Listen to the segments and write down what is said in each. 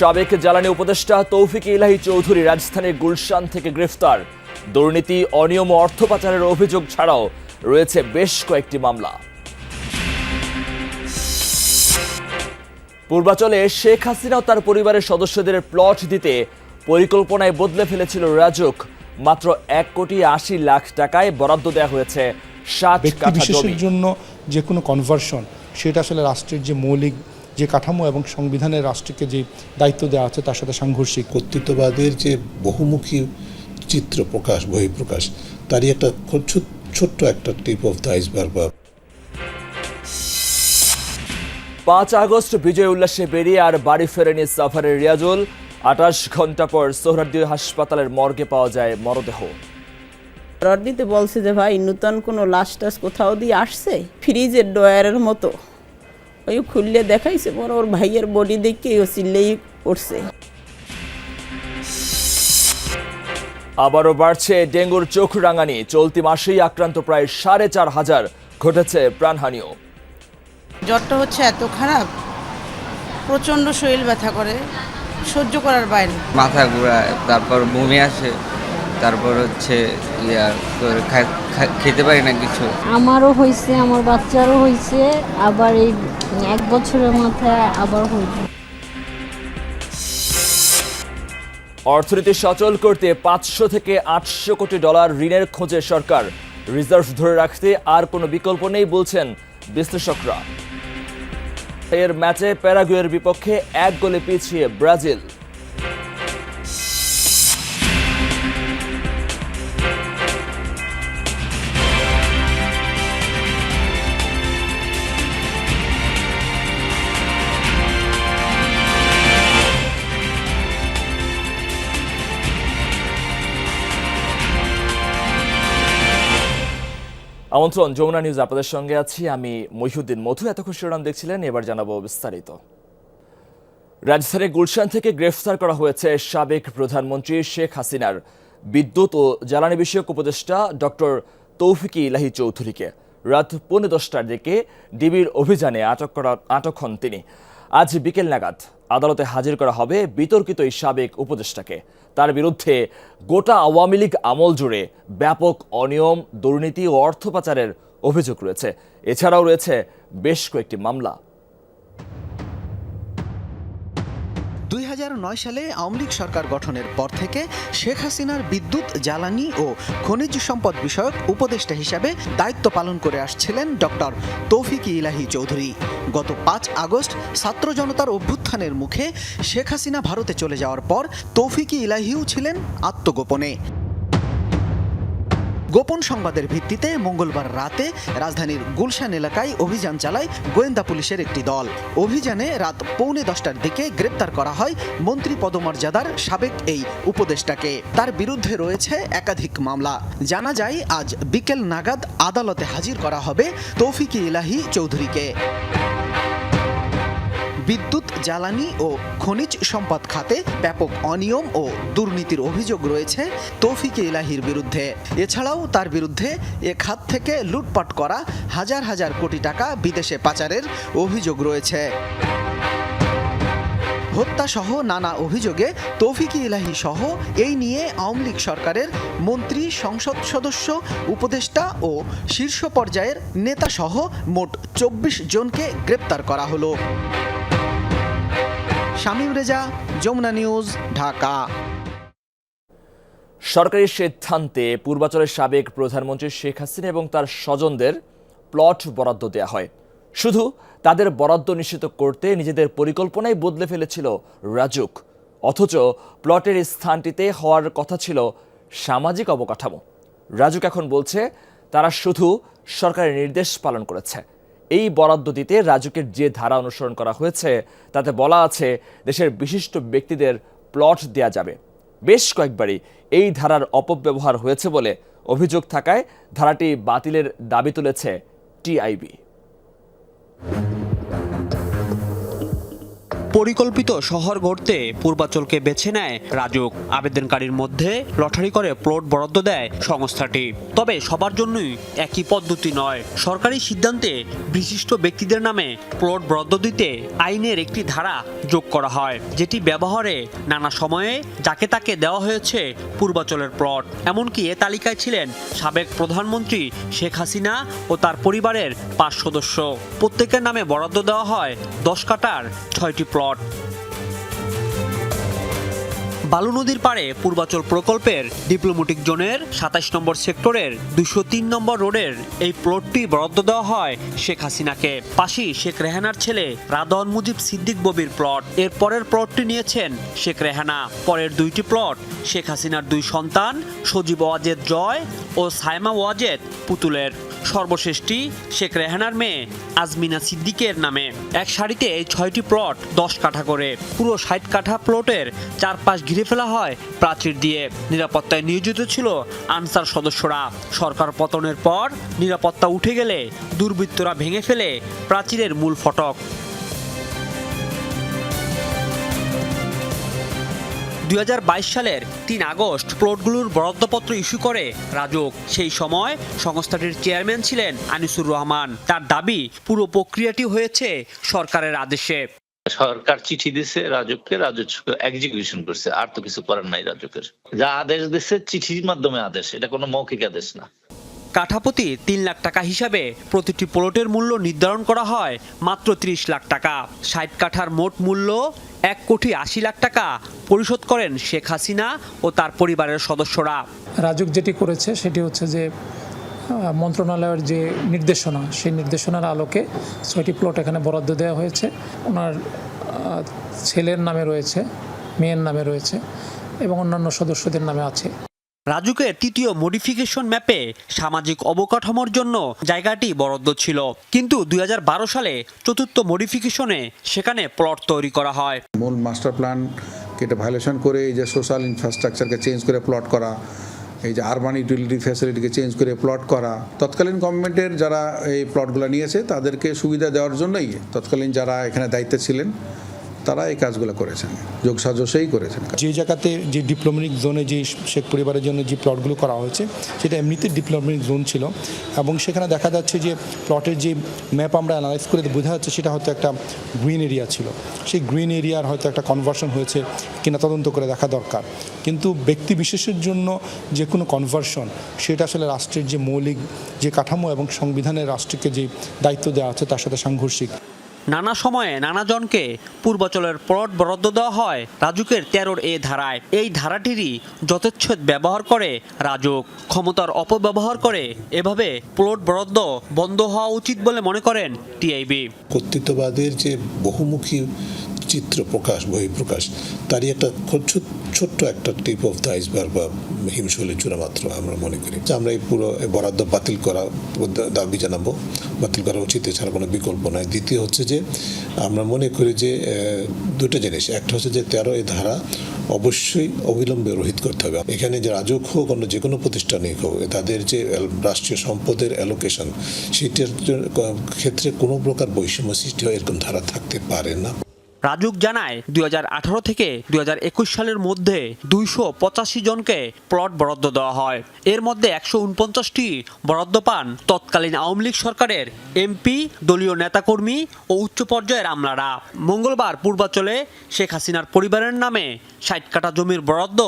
সাবেক জ্বালানি উপদেষ্টা তৌফিক ইলাহি চৌধুরী রাজধানীর গুলশান থেকে গ্রেফতার। দুর্নীতি, অনিয়ম ও অর্থ পাচারের অভিযোগ ছাড়াও রয়েছে বেশ কয়েকটি মামলা। পূর্বাচলে শেখ হাসিনা ও তার পরিবারের সদস্যদের প্লট দিতে পরিকল্পনায় বদলে ফেলেছিল রাজুক। মাত্র 1,80,00,000 টাকায় বরাদ্দ দেওয়া হয়েছে 60 কাঠা জমি। জন্য যে কোনো কনভার্সন সেটা আসলে রাষ্ট্রের যে মৌলিক যে কাঠামো এবং সংবিধানের রাষ্ট্রকে যে দায়িত্ব দেওয়া আছে তার সাথে সাংঘর্ষিক। কর্তৃত্ববাদের যে বহুমুখী চিত্র প্রকাশ, বহিঃপ্রকাশ, তারই একটা ছোট্ট একটা tip of the iceberg. 5 August বিজয় উল্লাসে বেরিয়ে আর বাড়ি ফেরেনি সাফারের রিয়াজুল। 28 ঘন্টা পর সোহরাওয়ার্দী হাসপাতালের মর্গে পাওয়া যায় মরদেহ। রড্ডিতে বলছে যে ভাই নূতন কোনো লাশ টাশ কোথাও দিয়ে আসছে, ফ্রিজের ডয়ারের মতো ওই খুললে দেখাইছে, পরে ওর ভাইয়ের বডি দেখে ও চিল্লেই উঠছে। আবারও বাড়ছে ডেঙ্গুর চোখ রাঙানি। চলতি মাসেই আক্রান্ত প্রায় 4,500 ঘটেছে প্রাণহানিও। জ্বরটা হচ্ছে এত খারাপ, প্রচণ্ড শরীর ব্যথা করে, সহ্য করার বাইরে। মাথা ঘোরায়, তারপর বমি আসে, তারপর হচ্ছে খেতে পারি না কিছু। আমারও হয়েছে, আমার বাচ্চারও হয়েছে, আবার এই 1 বছরের মাথায় আবার হয়েছে। অর্থনীতি সচল করতে 500 থেকে 800 কোটি ডলার ঋণের খোঁজে সরকার। রিজার্ভ ধরে রাখতে আর কোনো বিকল্প নেই বলছেন বিশ্লেষকরা। এর ম্যাচে প্যারাগুয়ের বিপক্ষে 1 গোলে পিছিয়ে ব্রাজিল। আমন্ত্রণ, যমুনা নিউজ আপনাদের সঙ্গে আছি আমি মহিউদ্দিন মধু। এতক্ষণ শিরোনাম দেখছিলেন, এবার জানাবো বিস্তারিত। রাজধানীর গুলশান থেকে গ্রেফতার করা হয়েছে সাবেক প্রধানমন্ত্রী শেখ হাসিনার বিদ্যুৎ ও জ্বালানি বিষয়ক উপদেষ্টা ডক্টর তৌফিক ইলাহি চৌধুরীকে। রাত 10:15টার দিকে ডিবির অভিযানে আটক হন তিনি। আজ বিকেল নাগাদ আদালতে হাজির করা হবে বিতর্কিত এই সাবেক উপদেষ্টাকে। তার বিরুদ্ধে গোটা আওয়ামী লীগ আমল জুড়ে ব্যাপক অনিয়ম, দুর্নীতি ও অর্থ পাচারের অভিযোগ রয়েছে। এছাড়াও রয়েছে বেশ কয়েকটি মামলা। 2009 সালে আওয়ামী লীগ সরকার গঠনের পর থেকে শেখ হাসিনার বিদ্যুৎ, জ্বালানি ও খনিজ সম্পদ বিষয়ক উপদেষ্টা হিসাবে দায়িত্ব পালন করে আসছিলেন ডক্টর তৌফিক ইলাহি চৌধুরী। গত 5 আগস্ট ছাত্র জনতার অভ্যুত্থানের মুখে শেখ হাসিনা ভারতে চলে যাওয়ার পর তৌফিক ইলাহিও ছিলেন আত্মগোপনে। গোপন সংবাদের ভিত্তিতে মঙ্গলবার রাতে রাজধানীর গুলশান এলাকায় অভিযান চালায় গোয়েন্দা পুলিশের একটি দল। অভিযানে রাত 10:45টার দিকে গ্রেপ্তার করা হয় মন্ত্রী পদমর্যাদার সাবেক এই উপদেষ্টাকে। তার বিরুদ্ধে রয়েছে একাধিক মামলা। জানা যায় আজ বিকেল নাগাদ আদালতে হাজির করা হবে তৌফিক ইলাহি চৌধুরীকে। বিদ্যুৎ, জ্বালানি ও খনিজ সম্পদ খাতে ব্যাপক অনিয়ম ও দুর্নীতির অভিযোগ রয়েছে তৌফিক ইলাহির বিরুদ্ধে। এছাড়াও তার বিরুদ্ধে এ খাত থেকে লুটপাট করা হাজার হাজার কোটি টাকা বিদেশে পাচারের অভিযোগ রয়েছে। হত্যাসহ নানা অভিযোগে তৌফিক ইলাহি সহ এই নিয়ে আওয়ামী লীগ সরকারের মন্ত্রী, সংসদ সদস্য, উপদেষ্টা ও শীর্ষ পর্যায়ের নেতাসহ মোট 24 জনকে গ্রেপ্তার করা হলো। শামীম রেজা, যমুনা নিউজ, ঢাকা। সরকারি সিদ্ধান্তে পূর্বাচলের সাবেক প্রধানমন্ত্রী শেখ হাসিনা এবং তার স্বজনদের প্লট বরাদ্দ দেওয়া হয়। শুধু তাদের বরাদ্দ নিশ্চিত করতে নিজেদের পরিকল্পনাই বদলে ফেলেছিল রাজুক। অথচ প্লটের স্থানটিতে হওয়ার কথা ছিল সামাজিক অবকাঠামো। রাজুক এখন বলছে তারা শুধু সরকারের নির্দেশ পালন করেছে। এই বরাদ্দ দিতে রাজুকের যে ধারা অনুসরণ করা হয়েছে তাতে বলা আছে দেশের বিশিষ্ট ব্যক্তিদের প্লট দেয়া যাবে। বেশ কয়েকবারই এই ধারার অপব্যবহার হয়েছে বলে অভিযোগ থাকায় ধারাটি বাতিলের দাবি তুলেছে টিআইবি। পরিকল্পিত শহর গড়তে পূর্বাচলকে বেছে নেয় রাজুক। আবেদনকারীর মধ্যে লটারি করে প্লট বরাদ্দ দেয় সংস্থাটি। তবে সবার জন্যই একই পদ্ধতি নয়। সরকারি সিদ্ধান্তে বিশিষ্ট ব্যক্তিদের নামে প্লট বরাদ্দ দিতে আইনের একটি ধারা যোগ করা হয়, যেটি ব্যবহারে নানা সময়ে যাকে তাকে দেওয়া হয়েছে পূর্বাচলের প্লট। এমনকি এ তালিকায় ছিলেন সাবেক প্রধানমন্ত্রী শেখ হাসিনা ও তার পরিবারের 5 সদস্য। প্রত্যেকের নামে বরাদ্দ দেওয়া হয় 10 কাঠার 6টি প্লট। বালু নদীর পাড়ে পূর্বাচল প্রকল্পের ডিপ্লোম্যাটিক জোনের 27 নম্বর সেক্টরের 203 নম্বর রোডের এই প্লটটি বরাদ্দ দেওয়া হয় শেখ হাসিনাকে। পাশেই শেখ রেহানার ছেলে রাদওয়ান মুজিব সিদ্দিক ববির প্লট। এর পরের প্লটটি নিয়েছেন শেখ রেহানা। পরের 2টি প্লট শেখ হাসিনার 2 সন্তান সজীব ওয়াজেদ জয় ও সাইমা ওয়াজেদ পুতুলের। সর্বশেষটি শেখ রেহানার মেয়ে আজমিনা সিদ্দিকের নামে। এক সারিতে এই 6টি প্লট 10 কাঠা করে। পুরো 60 কাঠা প্লটের চারপাশ ঘিরে ফেলা হয় প্রাচীর দিয়ে। নিরাপত্তায় নিয়োজিত ছিল আনসার সদস্যরা। সরকার পতনের পর নিরাপত্তা উঠে গেলে দুর্বৃত্তরা ভেঙে ফেলে প্রাচীরের মূল ফটক। 2022 সালের 3 আগস্ট প্লটগুলোর বরাদ্দপত্র ইস্যু করে রাজুক। সেই সময় সংস্থাটির চেয়ারম্যান ছিলেন আনিসুর রহমান। তার দাবি, পুরো প্রক্রিয়াটি হয়েছে সরকারের আদেশে। সরকার চিঠি দিছে রাজুককে, রাজুক এক্সিকিউশন করছে, আর তো কিছু করার নাই রাজুকের। যা আদেশ দিচ্ছে চিঠির মাধ্যমে আদেশ, এটা কোনো মৌখিক আদেশ না। কাঠাপ্রতি 3 লাখ টাকা হিসাবে প্রতিটি প্লটের মূল্য নির্ধারণ করা হয় মাত্র 30 লাখ টাকা। 60 কাঠার মোট মূল্য 1,80 লাখ টাকা পরিশোধ করেন শেখ হাসিনা ও তার পরিবারের সদস্যরা। রাজুক যেটি করেছে সেটি হচ্ছে যে মন্ত্রণালয়ের যে নির্দেশনা, সেই নির্দেশনার আলোকে 6টি প্লট এখানে বরাদ্দ দেওয়া হয়েছে। ওনার ছেলের নামে রয়েছে, মেয়ের নামে রয়েছে এবং অন্যান্য সদস্যদের নামে আছে। রাজুকের 3য় মডিফিকেশন ম্যাপে সামাজিক অবকাঠামোর জন্য জায়গাটি বরাদ্দ ছিল, কিন্তু 2012 সালে 4র্থ মডিফিকেশনে সেখানে প্লট তৈরি করা হয়। মূল মাস্টার প্ল্যানকে এটা ভায়োলেশন করে এই যে সোশ্যাল ইনফ্রাস্ট্রাকচারকে চেঞ্জ করে প্লট করা, এই যে আরবান ইউটিলিটি ফ্যাসিলিটিকে চেঞ্জ করে প্লট করা, তৎকালীন গভর্নমেন্টের যারা এই প্লটগুলো নিয়েছে তাদেরকে সুবিধা দেওয়ার জন্যই তৎকালীন যারা এখানে দায়িত্বে ছিলেন তারা এই কাজগুলো করেছেন, যোগসাজশেই করেছেন। যে জায়গাতে যে ডিপ্লোম্যাটিক জোনে যে শেখ পরিবারের জন্য যে প্লটগুলো করা হয়েছে সেটা এমনিতে ডিপ্লোম্যাটিক জোন ছিল এবং সেখানে দেখা যাচ্ছে যে প্লটের যে ম্যাপ আমরা অ্যানালাইজ করে বোঝা যাচ্ছে সেটা হয়তো একটা গ্রিন এরিয়া ছিল। সেই গ্রিন এরিয়ার হয়তো একটা কনভার্সন হয়েছে কিনা তদন্ত করে দেখা দরকার। কিন্তু ব্যক্তি বিশেষের জন্য যে কোনো কনভার্সন সেটা আসলে রাষ্ট্রের যে মৌলিক যে কাঠামো এবং সংবিধানের রাষ্ট্রকে যে দায়িত্ব দেওয়া আছে তার সাথে সাংঘর্ষিক। নানা সময়ে নানা জনকে পূর্বাচলের প্লট বরাদ্দ দেওয়া হয় রাজুকের 13 এ ধারায়। এই ধারাটিরই যথেচ্ছদ ব্যবহার করে রাজুক, ক্ষমতার অপব্যবহার করে। এভাবে প্লট বরাদ্দ বন্ধ হওয়া উচিত বলে মনে করেন টিআইবি। কর্তৃত্ববাদের যে বহুমুখী চিত্র প্রকাশ, বহিঃপ্রকাশ, তারই একটা ছোট্ট একটা টিপ অফ দ্য আইসবার্গ বা হিমশৈলের চূড়া মাত্র আমরা মনে করি। আমরা এই পুরো বরাদ্দ বাতিল করা দাবি জানাবো, বাতিল করা উচিত, এছাড়া কোনো বিকল্প নয়। দ্বিতীয় হচ্ছে যে আমরা মনে করি যে দুটো জিনিস, একটা হচ্ছে যে 13 এ ধারা অবশ্যই অবিলম্বে রহিত করতে হবে। এখানে যে রাজুক হোক, অন্য যে কোনো প্রতিষ্ঠানই হোক, তাদের যে রাষ্ট্রীয় সম্পদের অ্যালোকেশন সেটার ক্ষেত্রে কোনো প্রকার বৈষম্য সৃষ্টি হয় এরকম ধারা থাকতে পারে না। রাজুক জানায় 2018 থেকে 2021 সালের মধ্যে 285 জনকে প্লট বরাদ্দ দেওয়া হয়। এর মধ্যে 149টি বরাদ্দ পান তৎকালীন আওয়ামী লীগ সরকারের এমপি, দলীয় নেতাকর্মী ও উচ্চ পর্যায়ের আমলারা। মঙ্গলবার পূর্বাচলে শেখ হাসিনার পরিবারের নামে 60 কাঠা জমির বরাদ্দ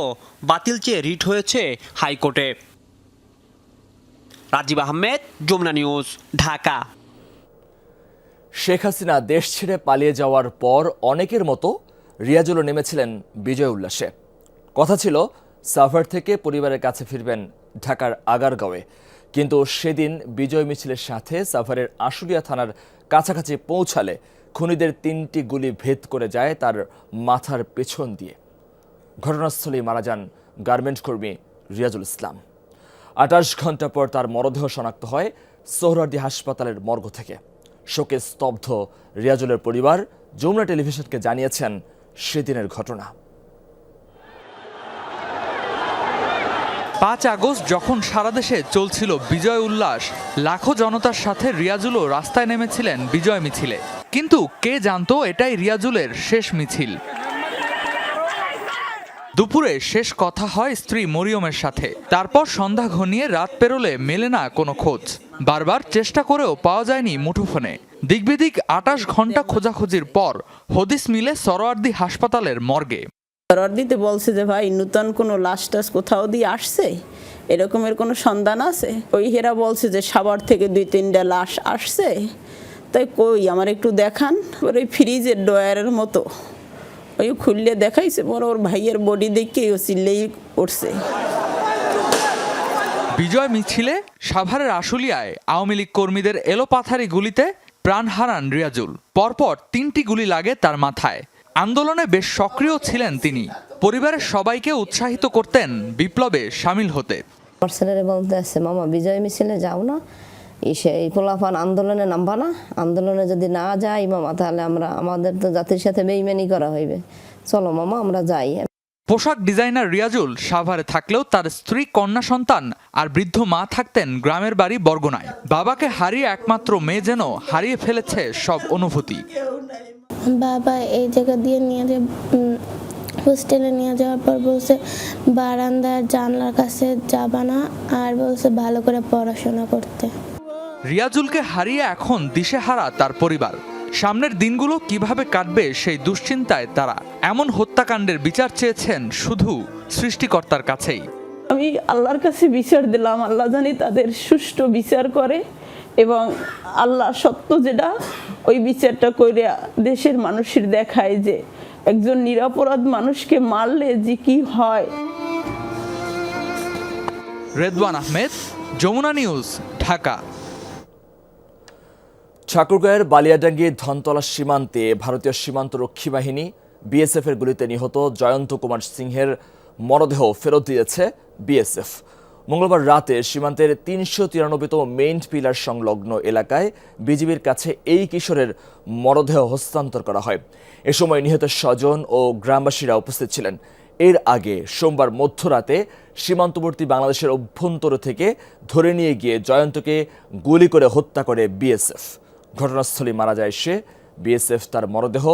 বাতিল চেয়ে রিট হয়েছে হাইকোর্টে। রাজীব আহমেদ, যমুনা নিউজ, ঢাকা। শেখ হাসিনা দেশ ছেড়ে পালিয়ে যাওয়ার পর অনেকের মতো রিয়াজুলও নেমেছিলেন বিজয় উল্লাসে। কথা ছিল সাভার থেকে পরিবারের কাছে ফিরবেন ঢাকার আগারগাঁওয়ে, কিন্তু সেদিন বিজয় মিছিলের সাথে সাভারের আশুলিয়া থানার কাছাকাছি পৌঁছালে খুনিদের 3টি গুলি ভেদ করে যায় তার মাথার পেছন দিয়ে। ঘটনাস্থলেই মারা যান গার্মেন্ট কর্মী রিয়াজুল ইসলাম। 28 ঘন্টা পর তার মরদেহ শনাক্ত হয় সোহরাওয়ার্দী হাসপাতালের মর্গ থেকে। শোকে স্তব্ধ রিয়াজুলের পরিবার যমুনা টেলিভিশনকে জানিয়েছেন সেদিনের ঘটনা। 5 আগস্ট যখন সারা দেশে চলছিল বিজয় উল্লাস, লাখো জনতার সাথে রিয়াজুলও রাস্তায় নেমেছিলেন বিজয় মিছিলে। কিন্তু কে জানতো এটাই রিয়াজুলের শেষ মিছিল। দুপুরে শেষ কথা হয় স্ত্রী মরিয়মের সাথে। তারপর সন্ধ্যা ঘনিয়ে রাত পেরোলে মেলে না কোনো খোঁজ। বারবার চেষ্টা করেও পাওয়া যায়নি মুঠোফোনে। দিকবিদিক ২৮ ঘন্টা খোঁজাখুঁজির পর হদিস মিলে সরোয়ার্দী হাসপাতালের মর্গে। রড্ডিতে বলছে যে ভাই নূতন কোনো লাশ টাশ কোথাও দিয়ে আসছে, এরকমের কোনো সন্ধান আছে? ওই হেরা বলছে যে সাভার থেকে ২-৩টা লাশ আসছে। তাই কই আমার একটু দেখান। ওই ফ্রিজের ডয়ারের মতো ওই খুললে দেখাইছে, পরে ওর ভাইয়ের বডি দেখে ও চিল্লেই উঠছে। বিজয় মিছিলে সাভারের আশুলিয়ায় আওয়ামী লীগ কর্মীদের এলোপাথারি গুলিতে প্রাণ হারান রিয়াজুল। পরপর ৩টি গুলি লাগে তার মাথায়। আন্দোলনে বেশ সক্রিয় ছিলেন তিনি। পরিবারের সবাইকে উৎসাহিত করতেন বিপ্লবে সামিল হতে। আমার ছেলেরা বলতে আসছে, মামা বিজয় মিছিলে যাও না, এই পোলাপান আন্দোলনে নামবা না, আন্দোলনে যদি না যাই মামা তাহলে আমাদের তো জাতির সাথে বেইমানি করা হইবে, চলো মামা আমরা যাই। পোশাক ডিজাইনার রিয়াজুল সাভারে থাকলেও তার স্ত্রী, কন্যা সন্তান আর বৃদ্ধ মা থাকতেন গ্রামের বাড়ি বরগুনায়। বাবাকে হারিয়ে একমাত্র মেয়ে যেন হারিয়ে ফেলেছে সব অনুভূতি। বাবা এই জায়গা দিয়ে নিয়ে যে হোস্টেলে নিয়ে যাওয়ার পর বলছে বারান্দার জানলার কাছে যাবা না, আর বলছে ভালো করে পড়াশোনা করতে। রিয়াজুলকে হারিয়ে এখন দিশেহারা তার পরিবার। সামনের দিনগুলো কিভাবে কাটবে সেই দুশ্চিন্তায় তারা। এমন হত্যাকাণ্ডের বিচার চেয়েছেন শুধু সৃষ্টিকর্তার কাছেই। আমি আল্লাহর কাছে বিচার দিলাম, আল্লাহ জানি তাদের সুষ্ঠু বিচার করে এবং আল্লাহ সত্য যেটা ওই বিচারটা করে দেশের মানুষের দেখায় যে একজন নিরপরাধ মানুষকে মারলে যে কি হয়। রেদওয়ান আহমেদ, যমুনা নিউজ, ঢাকা। ঠাকুরগাঁয়ের বালিয়াডাঙ্গি ধনতলা সীমান্তে ভারতীয় সীমান্ত রক্ষী বাহিনী বিএসএফ এর গুলিতে নিহত জয়ন্ত কুমার সিংহের মরদেহ ফেরত দিয়েছে বিএসএফ। মঙ্গলবার রাতে সীমান্তের ৩৯৩তম মেইন পিলার সংলগ্ন এলাকায় বিজিবির কাছে এই কিশোরের মরদেহ হস্তান্তর করা হয়। এ সময় নিহত স্বজন ও গ্রামবাসীরা উপস্থিত ছিলেন। এর আগে সোমবার মধ্যরাতে সীমান্তবর্তী বাংলাদেশের অভ্যন্তর থেকে ধরে নিয়ে গিয়ে জয়ন্তকে গুলি করে হত্যা করে বিএসএফ। ঘটনাস্থলে মারা যায় সে। বিএসএফ তার মরদেহ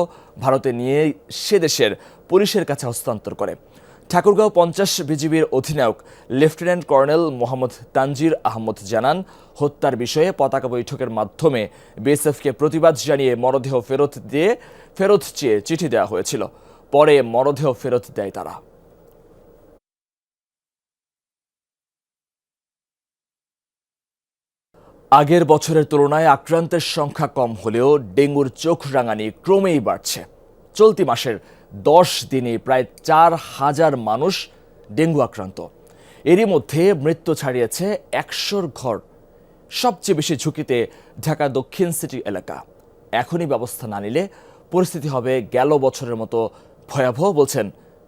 ভারতে নিয়ে সে দেশের পুলিশের কাছে হস্তান্তর করে। ঠাকুরগাঁও ৫০ বিজিবির অধিনায়ক লেফটেন্যান্ট কর্নেল মোহাম্মদ তানজির আহমদ জানান, হত্যার বিষয়ে পতাকা বৈঠকের মাধ্যমে বিএসএফকে প্রতিবাদ জানিয়ে মরদেহ ফেরত চেয়ে চিঠি দেওয়া হয়েছিল। পরে মরদেহ ফেরত দেয় তারা। আগের বছরের তুলনায় আক্রান্তের সংখ্যা কম হলেও ডেঙ্গুর চোখ রাঙানি ক্রমেই বাড়ছে। চলতি মাসের 10 দিনে প্রায় ৪,০০০ মানুষ ডেঙ্গু আক্রান্ত। এরই মধ্যে মৃত্যু ছাড়িয়েছে ১০০ ঘর। সবচেয়ে বেশি ঝুঁকিতে ঢাকা দক্ষিণ সিটি এলাকা। এখনই ব্যবস্থা না নিলে পরিস্থিতি হবে গেল বছরের মতো ভয়াবহ বলছেন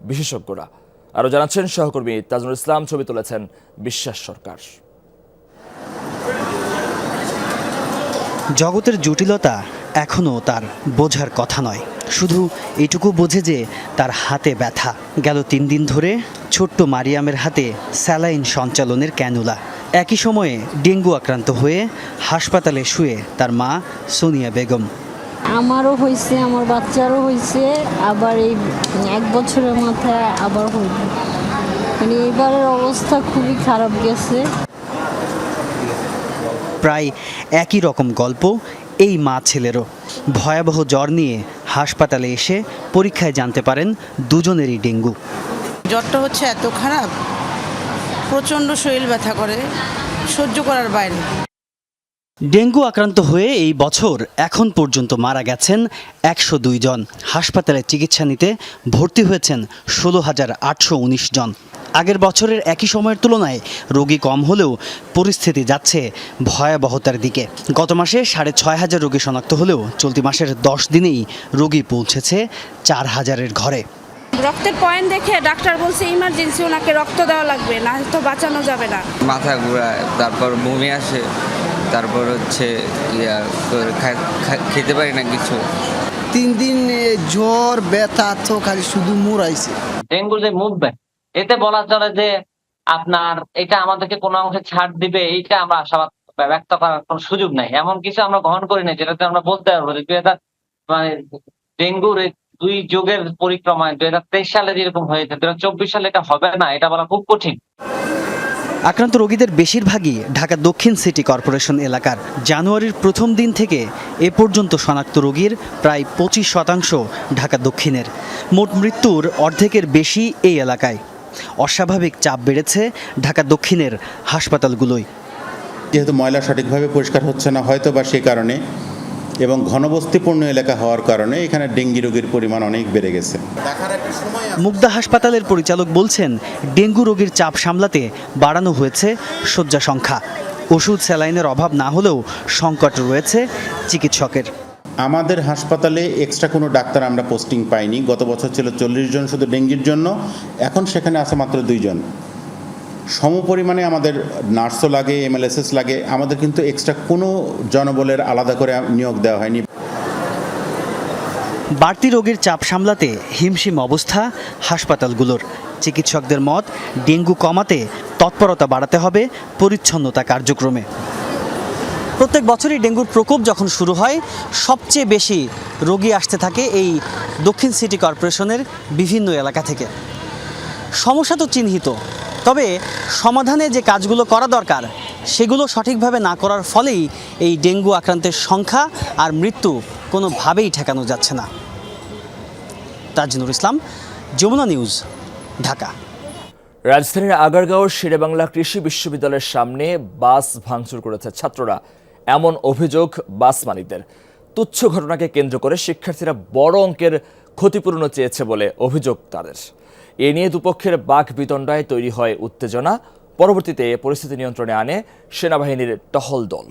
বিশেষজ্ঞরা। আরও জানাচ্ছেন সহকর্মী তাজনুল ইসলাম, ছবি তুলেছেন বিশ্বাস সরকার। জগতের জটিলতা এখনও তার বোঝার কথা নয়, শুধু এটুকু বোঝে যে তার হাতে ব্যথা। গেল 3 দিন ধরে ছোট্ট মারিয়ামের হাতে স্যালাইন সঞ্চালনের ক্যানুলা। একই সময়ে ডেঙ্গু আক্রান্ত হয়ে হাসপাতালে শুয়ে তার মা সোনিয়া বেগম। আমারও হয়েছে, আমার বাচ্চারও হয়েছে, আবার এই 1 বছরের মাথায় আবার হইল। মানে এবারের অবস্থা খুবই খারাপ গেছে। প্রায় একই রকম গল্প এই মা ছেলেরও। ভয়াবহ জ্বর নিয়ে হাসপাতালে এসে পরীক্ষায় জানতে পারেন দুজনেরই ডেঙ্গু। জ্বরটা হচ্ছে এত খারাপ, প্রচণ্ড শরীর ব্যথা করে, সহ্য করার বাইরে। ডেঙ্গু আক্রান্ত হয়ে এই বছর এখন পর্যন্ত মারা গেছেন 102 জন। হাসপাতালে চিকিৎসা নিতে ভর্তি হয়েছেন 16,819 জন। আগের বছরের একই সময়ের তুলনায় রোগী কম হলেও পরিস্থিতি যাচ্ছে ভয়াবহতার দিকে। গত মাসে 6,500 রোগী শনাক্ত হলেও চলতি মাসের 10 দিনেই রোগী পৌঁছেছে 4,000-এর ঘরে। রক্তের পয়েন্ট দেখে ডাক্তার বলছে ইমার্জেন্সি ওনাকে রক্ত দেওয়া লাগবে, না তো বাঁচানো যাবে না। মাথা ঘোরায়, তারপর বমি আসে, তারপর হচ্ছে খেতে পারি না কিছু। 3 দিন জ্বর ব্যথা তো খালি শুধু মুড়াইছে। ডেঙ্গুর যে মুভমেন্ট, এতে বলা চলে যে আপনার এটা আমাদেরকে কোনো অংশে ছাড় দিবে, এইটা আমরা আশাবাদ ব্যক্ত করার কোনো সুযোগ নাই। এমন কিছু আমরা গ্রহণ করি না যেটাতে আমরা বলতে পারবো যে মানে ডেঙ্গুর এই 2 যুগের পরিক্রমায় 2023 সালে যেরকম হয়েছে 2024 সালে এটা হবে না, এটা বলা খুব কঠিন। আক্রান্ত রোগীদের বেশিরভাগই ঢাকা দক্ষিণ সিটি কর্পোরেশন এলাকার। জানুয়ারির প্রথম দিন থেকে এ পর্যন্ত শনাক্ত রোগীর প্রায় 25% ঢাকা দক্ষিণের। মোট মৃত্যুর অর্ধেকের বেশি এই এলাকায়। অস্বাভাবিক চাপ বেড়েছে ঢাকা দক্ষিণের হাসপাতালগুলোয়। যেহেতু ময়লা সঠিকভাবে পরিষ্কার হচ্ছে না হয়তো বা সেই কারণে, এবং ঘনবস্তিপূর্ণ এলাকা হওয়ার কারণে এখানে ডেঙ্গি রোগীর পরিমাণ অনেক বেড়ে গেছে। মুগদা হাসপাতালের পরিচালক বলছেন, ডেঙ্গু রোগীর চাপ সামলাতে বাড়ানো হয়েছে শয্যা সংখ্যা। ওষুধ স্যালাইনের অভাব না হলেও সংকট রয়েছে চিকিৎসকের। আমাদের হাসপাতালে এক্সট্রা কোনো ডাক্তার আমরা পোস্টিং পাইনি। গত বছর ছিল 40 জন শুধু ডেঙ্গির জন্য, এখন সেখানে আছে মাত্র 2 জন। সমপরিমাণে আমাদের নার্সও লাগে, MLSS লাগে, আমাদের কিন্তু এক্সট্রা কোনো জনবলের আলাদা করে নিয়োগ দেওয়া হয়নি। বাড়তি রোগীর চাপ সামলাতে হিমশিম অবস্থা হাসপাতালগুলোর। চিকিৎসকদের মত, ডেঙ্গু কমাতে তৎপরতা বাড়াতে হবে পরিচ্ছন্নতা কার্যক্রমে। প্রত্যেক বছরই ডেঙ্গুর প্রকোপ যখন শুরু হয়, সবচেয়ে বেশি রোগী আসতে থাকে এই দক্ষিণ সিটি কর্পোরেশনের বিভিন্ন এলাকা থেকে। সমস্যা তো চিহ্নিত, তবে সমাধানে যে কাজগুলো করা দরকার সেগুলো সঠিকভাবে না করার ফলেই এই ডেঙ্গু আক্রান্তের সংখ্যা আর মৃত্যু কোনোভাবেই ঠেকানো যাচ্ছে না। তাজনুর ইসলাম, যমুনা নিউজ, ঢাকা। রাজধানীর আগারগাঁও শেরেবাংলা কৃষি বিশ্ববিদ্যালয়ের সামনে বাস ভাঙচুর করেছে ছাত্ররা, এমন অভিযোগ বাস মালিকদের। তুচ্ছ ঘটনাকে কেন্দ্র করে শিক্ষার্থীরা বড় অঙ্কের ক্ষতিপূরণ চেয়েছে বলে অভিযোগ তাদের। এ নিয়ে দুপক্ষের বাক বিতণ্ডায় তৈরি হয় উত্তেজনা। পরবর্তীতে পরিস্থিতি নিয়ন্ত্রণে আনে সেনাবাহিনীর টহল দল।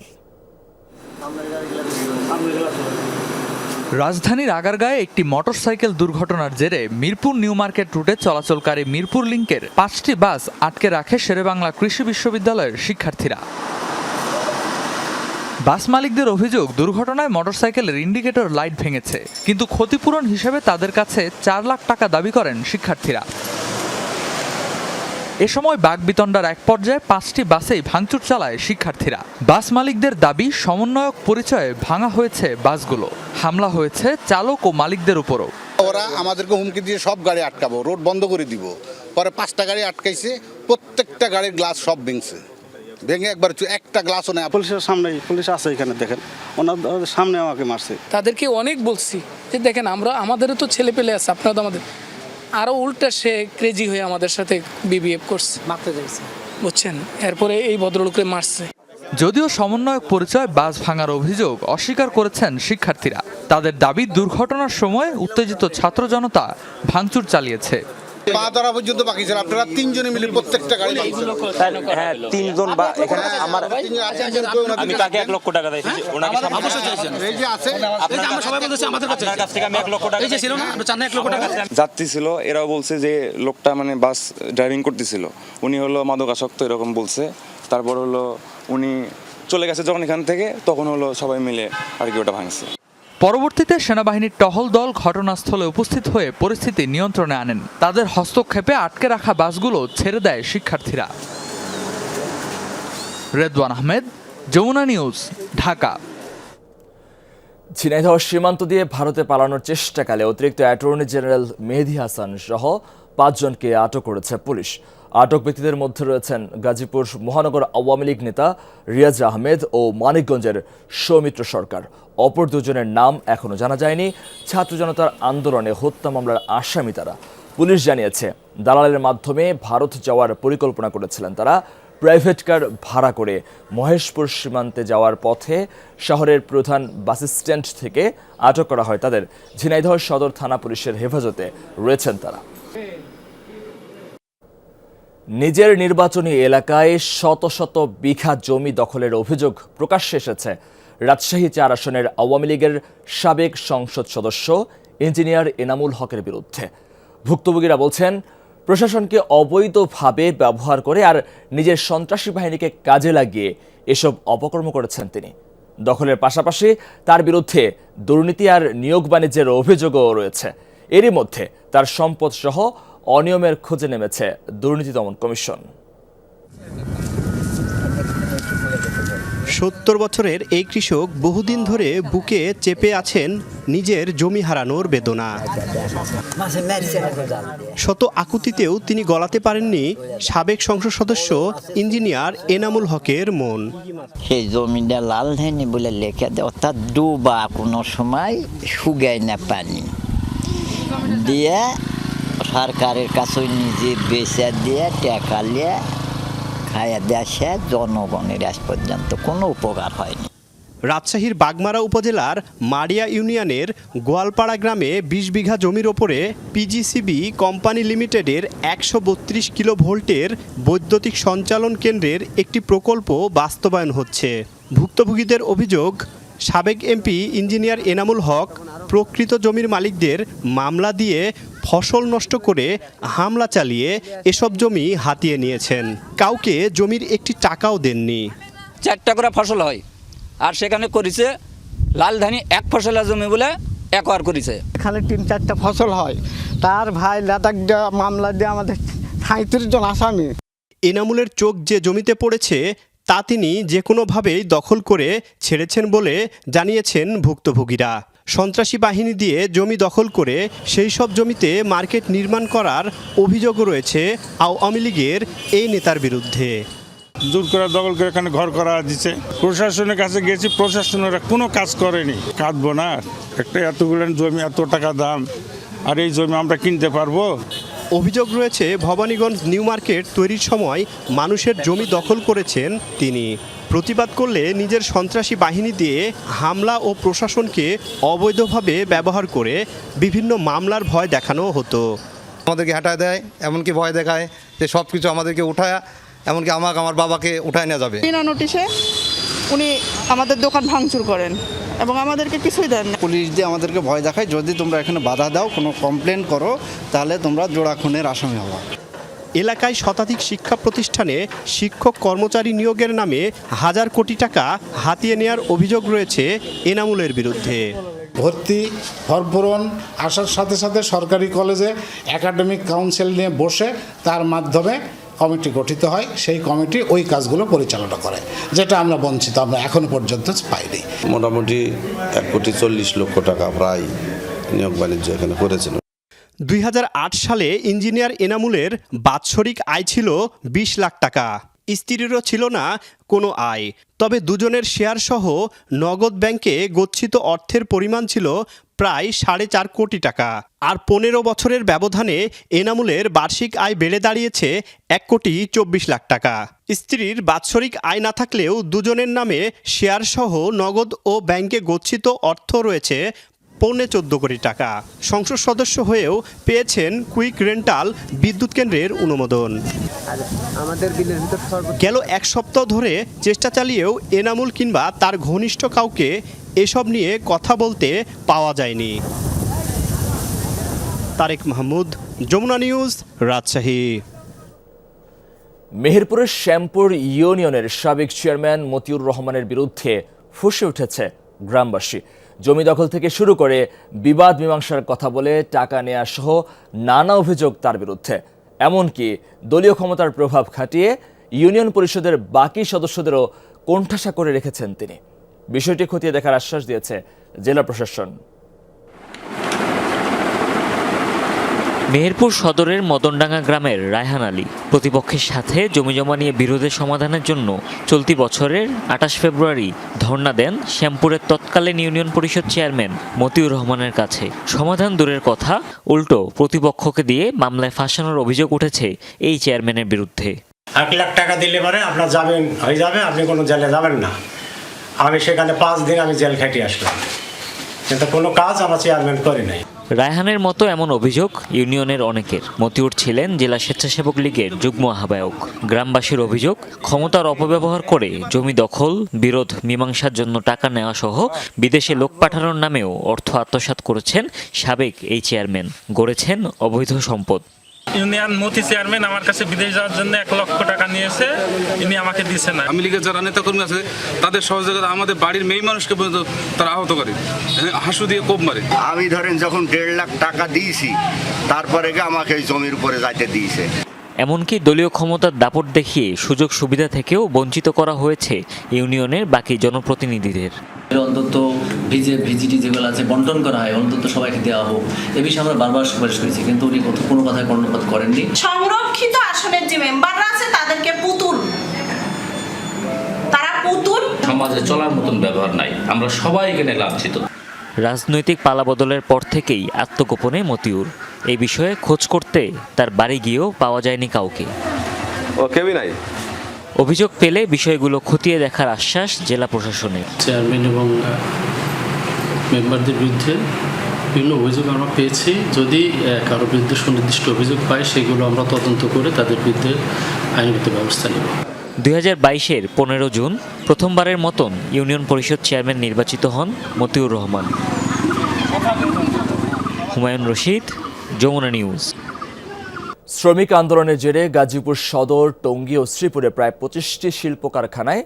রাজধানীর আগারগাঁয়ে একটি মোটরসাইকেল দুর্ঘটনার জেরে মিরপুর নিউ মার্কেট রুটে চলাচলকারী মিরপুর লিংকের 5টি বাস আটকে রাখে শেরেবাংলা কৃষি বিশ্ববিদ্যালয়ের শিক্ষার্থীরা। বাস মালিকদের অভিযোগ, দুর্ঘটনায় মোটরসাইকেলের ইন্ডিকেটর লাইট ভেঙেছে, কিন্তু ক্ষতিপূরণ হিসেবে তাদের কাছে 4 লাখ টাকা দাবি করেন শিক্ষার্থীরা। এ সময় বাকবিতণ্ডার এক পর্যায়ে 5টি বাসেই ভাঙচুর চালায় শিক্ষার্থীরা। বাস মালিকদের দাবি, সমন্বয়ক পরিচয়ে ভাঙা হয়েছে বাসগুলো। হামলা হয়েছে চালক ও মালিকদের উপরও। ওরা আমাদেরকে হুমকি দিয়ে সব গাড়ি আটকাবো, রোড বন্ধ করে দিব। পরে 5টা গাড়ি আটকাইছে, প্রত্যেকটা গাড়ির গ্লাস সব ভেঙে একবার একটা গ্লাসও নেই। পুলিশের সামনেই, পুলিশ আছে এখানে, দেখেন ওনাদের সামনে আমাকে মারছে। তাদেরকে অনেক বলছি যে দেখেন আমাদেরও তো ছেলে পেলে আছে, আপনারা তো আমাদের। আরও উল্টা সে ক্রেজি হয়ে আমাদের সাথে বিহেভ করছে, মারতে যাইছে, বুঝছেন। এরপরে এই ভদ্রলোককে মারছে। যদিও সমন্বয়ক পরিচয় বাস ভাঙার অভিযোগ অস্বীকার করেছেন শিক্ষার্থীরা। তাদের দাবি, দুর্ঘটনার সময় উত্তেজিত ছাত্র জনতা ভাঙচুর চালিয়েছে। পা ধরা পর্যন্ত বাকি ছিল, আপনারা 3 জনে মিলে প্রত্যেকটা গাড়ি। হ্যাঁ, 3 জন বা এখানে আমার আমি তাকে 1 লক্ষ টাকা দিয়েছি, ওনাকে অবশ্যই চাইছেন। এই যে আছে, এই যে আমরা সবাই বলতেছি আমাদের কাছ থেকে আমি 1 লক্ষ টাকা, এই যে ছিল না, আমরা চান 1 লক্ষ টাকা। যাত্রী ছিল, এরাও বলছে যে লোকটা মানে বাস ড্রাইভিং করতেছিল, উনি হলো মাদকাসক্ত এরকম বলছে। তারপর হলো উনি চলে গেছে যখন এখান থেকে, তখন হলো সবাই মিলে আর কি ওটা ভাঙছে। পরবর্তীতে সেনাবাহিনীর টহল দল ঘটনাস্থলে উপস্থিত হয়ে পরিস্থিতি নিয়ন্ত্রণে আনেন। তাদের হস্তক্ষেপে আটকে রাখা বাসগুলো ছেড়ে দেয় শিক্ষার্থীরা। রেদওয়ান আহমেদ, যমুনা নিউজ, ঢাকা। ঝিনাইদহ সীমান্ত দিয়ে ভারতে পালানোর চেষ্টাকালে অতিরিক্ত অ্যাটর্নি জেনারেল মেহেদী হাসান সহ 5 জনকে আটক করেছে পুলিশ। আটক ব্যক্তিদের মধ্যে রয়েছেন গাজীপুর মহানগর আওয়ামী লীগ নেতা রিয়াজ আহমেদ ও মানিকগঞ্জের সৌমিত্র সরকার। অপর 2 জনের নাম এখনও জানা যায়নি। ছাত্র জনতার আন্দোলনে হত্যা মামলার আসামি তারা। পুলিশ জানিয়েছে, দালালের মাধ্যমে ভারত যাওয়ার পরিকল্পনা করেছিলেন তারা। প্রাইভেট কার ভাড়া করে মহেশপুর সীমান্তে যাওয়ার পথে শহরের প্রধান বাস স্ট্যান্ড থেকে আটক করা হয় তাদের। ঝিনাইদহ সদর থানা পুলিশের হেফাজতে রয়েছেন তারা। নিজের নির্বাচনী এলাকায় শত শত বিঘা জমি দখলের অভিযোগ প্রকাশ্যে এসেছে রাজশাহী 4 আসনের আওয়ামী লীগের সাবেক সংসদ সদস্য ইঞ্জিনিয়ার এনামুল হকের বিরুদ্ধে। ভুক্তভোগীরা বলছেন, প্রশাসনকে অবৈধভাবে ব্যবহার করে আর নিজের সন্ত্রাসী বাহিনীকে কাজে লাগিয়ে এসব অপকর্ম করেছেন তিনি। দখলের পাশাপাশি তার বিরুদ্ধে দুর্নীতি আর নিয়োগ বাণিজ্যের অভিযোগও রয়েছে। এরই মধ্যে তার সম্পদ সহ অনিয়মের খোঁজে নেমেছে দুর্নীতি দমন কমিশন। 70 বছরের এই কৃষক বহুদিন ধরে বুকে চেপে আছেন নিজের জমি হারানোর বেদনা। শত আকুতিতেও তিনি গলাতে পারেননি সাবেক সংসদ সদস্য ইঞ্জিনিয়ার এনামুল হকের মন। সেই জমিটা লাল ধানি বলে লেখা দেয়, অর্থাৎ ডুবা, কোনো সময় শুকায় না পানি দিয়ে সরকারের কাছে নিজে বেচা দিয়ে টাকা নিয়ে খাইয়া দেশে জনগণের আজ পর্যন্ত কোনো উপকার হয়নি। রাজশাহীর বাগমারা উপজেলার মারিয়া ইউনিয়নের গোয়ালপাড়া গ্রামে ২০ বিঘা জমির ওপরে পিজিসিবি কোম্পানি লিমিটেডের ১৩২ কিলো ভোল্টের বৈদ্যুতিক সঞ্চালন কেন্দ্রের একটি প্রকল্প বাস্তবায়ন হচ্ছে। ভুক্তভোগীদের অভিযোগ, সাবেক এমপি ইঞ্জিনিয়ার এনামুল হক প্রকৃত জমির মালিকদের মামলা দিয়ে ফসল নষ্ট করে হামলা চালিয়ে এসব জমি হাতিয়ে নিয়েছেন। কাউকে জমির একটি টাকাও দেননি। 4টা করে ফসল হয়, আর সেখানে করেছে লাল ধানি 1 ফসলের জমি বলে একবার করেছে। এখানে 3-4টা ফসল হয়, তার ভাই লাদাখ মামলা দিয়ে আমাদের 37 জন আসামি। এনামুলের চোখ যে জমিতে পড়েছে তা তিনি যে কোনোভাবেই দখল করে ছেড়েছেন বলে জানিয়েছেন ভুক্তভোগীরা। সন্ত্রাসী বাহিনী দিয়ে জমি দখল করে সেই সব জমিতে মার্কেট নির্মাণ করার অভিযোগও রয়েছে আওয়ামী লীগের এই নেতার বিরুদ্ধে। জোর করে দখল করে এখানে ঘর করা দিচ্ছে। প্রশাসনের কাছে গেছি, প্রশাসনেরা কোনো কাজ করেনি। কাঁদবো না, একটা এতগুলো জমি, এত টাকা দাম, আর এই জমি আমরা কিনতে পারবো? অভিযোগ রয়েছে ভবানীগঞ্জ নিউ মার্কেট তৈরির সময় মানুষের জমি দখল করেছেন তিনি। প্রতিবাদ করলে নিজের সন্ত্রাসী বাহিনী দিয়ে হামলা ও প্রশাসনকে অবৈধভাবে ব্যবহার করে বিভিন্ন মামলার ভয় দেখানো হতো। আমাদেরকে হাঁটায় দেয়, এমনকি ভয় দেখায় যে সব কিছু আমাদেরকে উঠায়, এমনকি আমাকে আমার বাবাকে উঠায় নেওয়া যাবে। বিনা নোটিশে উনি আমাদের দোকান ভাঙচুর করেন এবং আমাদেরকে কিছুই দেন না। পুলিশ দিয়ে আমাদেরকে ভয় দেখায়, যদি তোমরা এখানে বাধা দাও, কোনো কমপ্লেন করো, তাহলে তোমরা জোড়া খুনের আসামি হবা। এলাকায় শতাধিক শিক্ষা প্রতিষ্ঠানে শিক্ষক কর্মচারী নিয়োগের নামে হাজার কোটি টাকা হাতিয়ে নেওয়ার অভিযোগ রয়েছে এনামুলের বিরুদ্ধে। ভর্তি ফর্ম পূরণ আসার সাথে সাথে সরকারি কলেজে একাডেমিক কাউন্সিল নিয়ে বসে তার মাধ্যমে কমিটি গঠিত হয়, সেই কমিটি ওই কাজগুলো পরিচালনা করে, যেটা আমরা বঞ্চিত, আমরা এখনো পর্যন্ত পাইনি। মোটামুটি 1,40,00,000 টাকা প্রায় নিয়োগ বাণিজ্য এখানে করেছেন। 2008 সালে ইঞ্জিনিয়ার এনামুলের বাৎসরিক আয় ছিল 20 লাখ টাকা। স্ত্রীরও ছিল না কোনো আয়, তবে দুজনের শেয়ার সহ নগদ ব্যাংকে গচ্ছিত অর্থের পরিমাণ ছিল প্রায় 4.5 কোটি টাকা। আর 15 বছরের ব্যবধানে এনামুলের বার্ষিক আয় বেড়ে দাঁড়িয়েছে 1,24,00,000 টাকা। স্ত্রীর বাৎসরিক আয় না থাকলেও দুজনের নামে শেয়ার সহ নগদ ও ব্যাংকে গচ্ছিত অর্থ রয়েছে 14.25 কোটি টাকা। সংসদ সদস্য হয়েও পেয়েছেন কুইক রেন্টাল বিদ্যুৎ কেন্দ্রের অনুমোদন। গেল 1 সপ্তাহ ধরে চেষ্টা চালিয়েও এনামুল কিংবা তার ঘনিষ্ঠ কাউকে এসব নিয়ে কথা বলতে পাওয়া যায়নি। তারেক মাহমুদ, যমুনা নিউজ, রাজশাহী। মেহেরপুরের শ্যামপুর ইউনিয়নের সাবেক চেয়ারম্যান মতিউর রহমানের বিরুদ্ধে ফুঁসে উঠেছে গ্রামবাসী। জমি দখল থেকে শুরু করে বিবাদ মীমাংসার কথা বলে টাকা নেওয়া সহ নানা অভিযোগ তার বিরুদ্ধে। এমনকি দলীয় ক্ষমতার প্রভাব খাটিয়ে ইউনিয়ন পরিষদের বাকি সদস্যদেরও কোণঠাসা করে রেখেছেন তিনি। বিষয়টি খতিয়ে দেখার আশ্বাস দিয়েছে জেলা প্রশাসন। মেহেরপুর সদরের মদনডাঙ্গা গ্রামের রায়হান আলী প্রতিপক্ষের সাথে জমিজমা নিয়ে বিরোধের সমাধানের জন্য চলতি বছরের 28 ফেব্রুয়ারি ধর্ণা দেন শ্যামপুরের তৎকালীন ইউনিয়ন পরিষদ চেয়ারম্যান মতিউর রহমানের কাছে। সমাধান দূরের কথা, উল্টো প্রতিপক্ষকে দিয়ে মামলায় ফাঁসানোর অভিযোগ উঠেছে এই চেয়ারম্যানের বিরুদ্ধে। 1 লাখ টাকা দিলে পরে আপনার যাবেন হয়ে যাবে, আপনি কোনো জেলে যাবেন না। আমি সেখানে 5 দিন আমি জেল খাটিয়ে আসলাম, কিন্তু কোনো কাজ আমার চেয়ারম্যান করে নাই। রায়হানের মতো এমন অভিযোগ ইউনিয়নের অনেকের। মতিউর ছিলেন জেলা স্বেচ্ছাসেবক লীগের যুগ্ম আহ্বায়ক। গ্রামবাসীর অভিযোগ, ক্ষমতার অপব্যবহার করে জমি দখল, বিরোধ মীমাংসার জন্য টাকা নেওয়া সহ বিদেশে লোক পাঠানোর নামেও অর্থ আত্মসাৎ করেছেন সাবেক এই চেয়ারম্যান, গড়েছেন অবৈধ সম্পদ। ইউনিয়ন মতি চেয়ারম্যান আমার কাছে বিদেশ যাওয়ার জন্য 1 লক্ষ টাকা নিয়েছে, ইনি আমাকে দিচ্ছে না। আওয়ামী লীগের যারা নেতাকর্মী আছে তাদের সহযোগিতা আমাদের বাড়ির মেয়ে মানুষকে পর্যন্ত তারা আহত করে, হাসু দিয়ে কোপ মারে। আমি ধরেন যখন 1.5 লাখ টাকা দিয়েছি, তারপরে আমাকে এই জমির উপরে যাইতে দিয়েছে। এমনকি দলীয় ক্ষমতার দাপট দেখিয়ে সুযোগ সুবিধা থেকেও বঞ্চিত করা হয়েছে ইউনিয়নের বাকি জনপ্রতিনিধিদের। অন্তত ভিজিটি যেগুলো আছে বন্টন করা হয়, অন্তত সবাইকে দেওয়া হোক, এ বিষয়ে আমরা বারবার সুপারিশ করেছি, কিন্তু উনি কোনো কথায় কর্ণপাত করেননি। সংরক্ষিত আসনের যে মেম্বাররা আছে তাদেরকে পুতুল, তারা পুতুল। সমাজে চলার মতন ব্যবহার নাই, আমরা সবাই এখানে লাঞ্ছিত। রাজনৈতিক পালাবদলের পর থেকেই আত্মগোপনে মতিউর। এই বিষয়ে খোঁজ করতে তার বাড়ি গিয়েও পাওয়া যায়নি কাউকে। কেউই নাই। অভিযোগ পেলে বিষয়গুলো খতিয়ে দেখার আশ্বাস জেলা প্রশাসনের। চেয়ারম্যান এবং মেম্বারদের বিরুদ্ধে বিভিন্ন অভিযোগ আমরা পেয়েছি। যদি কারো বিরুদ্ধে সুনির্দিষ্ট অভিযোগ পাই, সেগুলো আমরা তদন্ত করে তাদের বিরুদ্ধে আইনগত ব্যবস্থা নেব। 2022-এর 15 জুন প্রথমবারের মতন ইউনিয়ন পরিষদ চেয়ারম্যান নির্বাচিত হন মতিউর রহমান। হুমায়ুন রশিদ, যমুনা নিউজ। শ্রমিক আন্দোলনের জেরে গাজীপুর সদর, টঙ্গী ও শ্রীপুরে প্রায় 25টি শিল্প কারখানায়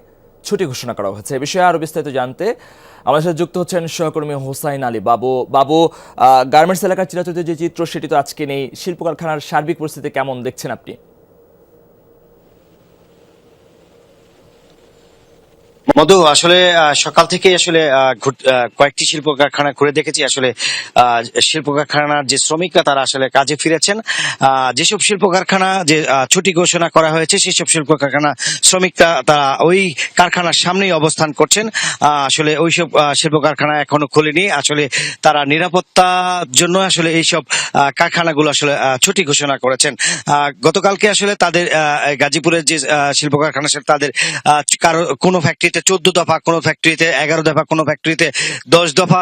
ছুটি ঘোষণা করা হয়েছে। এ বিষয়ে আরও বিস্তারিত জানতে আমাদের সাথে যুক্ত হচ্ছেন সহকর্মী হোসাইন আলী। বাবু, গার্মেন্টস এলাকার চিরাচরিত যে চিত্র সেটি তো আজকে নেই। শিল্প কারখানার সার্বিক পরিস্থিতি কেমন দেখছেন আপনি? মধু, আসলে সকাল থেকে আসলে কয়েকটি শিল্প কারখানা ঘুরে দেখেছি। আসলে শিল্প কারখানার যে শ্রমিকরা তারা আসলে কাজে ফিরেছেন। যেসব শিল্প কারখানা যে ছুটি ঘোষণা করা হয়েছে সেই সব শিল্প কারখানা শ্রমিকরা তারা ওই কারখানার সামনেই অবস্থান করছেন। আসলে ওইসব শিল্প কারখানা এখনো খোলেনি। আসলে তারা নিরাপত্তার জন্য আসলে এইসব কারখানাগুলো আসলে ছুটি ঘোষণা করেছেন। গতকালকে আসলে তাদের গাজীপুরের যে শিল্প কারখানা তাদের কারো কোনো ফ্যাক্টরিতে 14 দফা, কোনো ফ্যাক্টরিতে 11 দফা, কোনো ফ্যাক্টরিতে 10 দফা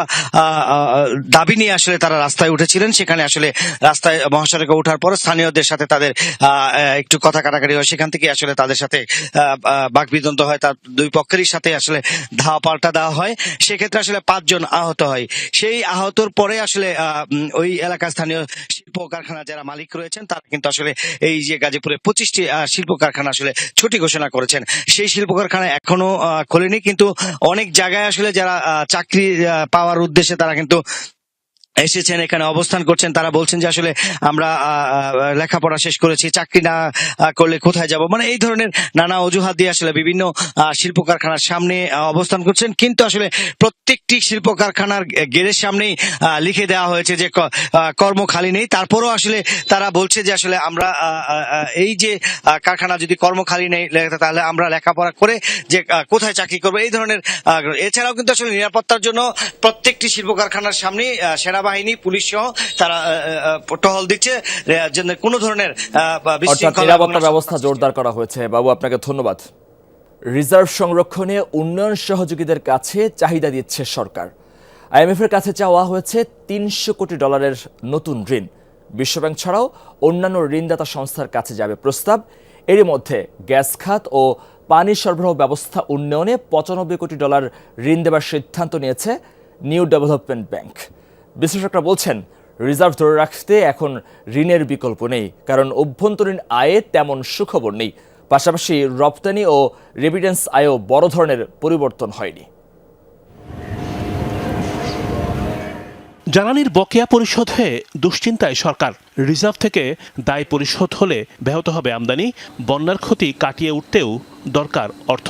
দাবি নিয়ে আসলে তারা রাস্তায় উঠেছিলেন। সেখানে আসলে রাস্তায় মহাসড়কে ওঠার পর স্থানীয়দের সাথে তাদের একটু কথা কাটাকাটি হয়। সেখান থেকে আসলে তাদের সাথে বাকবিতন্ড হয়। তার দুই পক্ষেরই সাথে আসলে ধাওয়া পাল্টা দেওয়া হয়। সেক্ষেত্রে আসলে 5 জন আহত হয়। সেই আহতর পরে আসলে ওই এলাকার স্থানীয় শিল্প কারখানা যারা মালিক রয়েছেন তারা কিন্তু আসলে এই যে গাজীপুরে 25টি শিল্প কারখানা আসলে ছুটি ঘোষণা করেছেন। সেই শিল্প কারখানা এখনো খোলেনি, কিন্তু অনেক জায়গায় আসলে যারা চাকরি পাওয়ার উদ্দেশ্যে তারা কিন্তু এসেছেন, এখানে অবস্থান করছেন। তারা বলছেন যে আসলে আমরা লেখাপড়া শেষ করেছি, চাকরি না করলে কোথায় যাব, মানে এই ধরনের নানা অজুহাত দিয়ে আসলে বিভিন্ন শিল্প কারখানার সামনে অবস্থান করছেন। কিন্তু আসলে প্রত্যেকটি শিল্প কারখানার গেটের সামনেই লিখে দেওয়া হয়েছে যে কর্ম খালি নেই। তারপরও আসলে তারা বলছে যে আসলে আমরা এই যে কারখানা যদি কর্ম খালি নেই তাহলে আমরা লেখাপড়া করে যে কোথায় চাকরি করবো, এই ধরনের। এছাড়াও কিন্তু আসলে নিরাপত্তার জন্য প্রত্যেকটি শিল্প কারখানার সামনে সেনাবাহিনী, পুলিশ সহ তারা টহল দিচ্ছে, যেন কোনো ধরনের নিরাপত্তা ব্যবস্থা জোরদার করা হয়েছে। বাবু, আপনাকে ধন্যবাদ। রিজার্ভ সংরক্ষণে উন্নয়ন সহযোগীদের কাছে চাহিদা দিচ্ছে সরকার। IMF এর কাছে চাওয়া হয়েছে $300 কোটি নতুন ঋণ। বিশ্বব্যাংক ছাড়াও অন্যান্য ঋণদাতা সংস্থার কাছে যাবে প্রস্তাব। এরই মধ্যে গ্যাস খাত ও পানি সরবরাহ ব্যবস্থা উন্নয়নে $95 কোটি ঋণ দেবার সিদ্ধান্ত নিয়েছে নিউ ডেভেলপমেন্ট ব্যাংক। বিশ্লেষকরা বলছেন, রিজার্ভ ধরে রাখতে এখন ঋণের বিকল্প নেই, কারণ অভ্যন্তরীণ আয়ে তেমন সুখবর নেই। পাশাপাশি রপ্তানি ও রেমিটেন্স আয়েও বড় ধরনের পরিবর্তন হয়নি। জ্বালানির বকেয়া পরিশোধে দুশ্চিন্তায় সরকার। রিজার্ভ থেকে দায় পরিশোধ হলে ব্যাহত হবে আমদানি, বন্যার ক্ষতি কাটিয়ে উঠতেও দরকার অর্থ।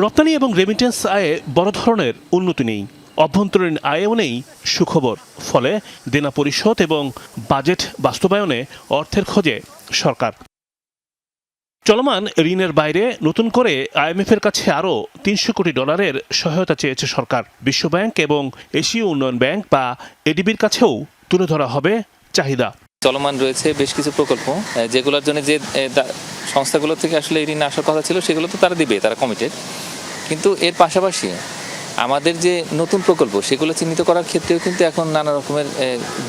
রপ্তানি এবং রেমিটেন্স আয়ে বড় ধরনের উন্নতি নেই, অভ্যন্তরীণ আয়েও নেই সুখবর। ফলে দেনা পরিশোধ এবং বাজেট বাস্তবায়নে অর্থের খোঁজে সরকার। চলমান ঋণের বাইরে নতুন করে IMF এর কাছে আরও $300 কোটি সহায়তা চেয়েছে সরকার। বিশ্বব্যাংক এবং এশীয় উন্নয়ন ব্যাংক বা ADBর কাছেও তুলে ধরা হবে চাহিদা। চলমান রয়েছে বেশ কিছু প্রকল্প, যেগুলোর জন্য যে সংস্থাগুলো থেকে আসলে ঋণ আসার কথা ছিল সেগুলো তো তারা দিবে, তারা কমিটেড। কিন্তু এর পাশাপাশি আমাদের যে নতুন প্রকল্প সেগুলো চিহ্নিত করার ক্ষেত্রেও কিন্তু এখন নানা রকমের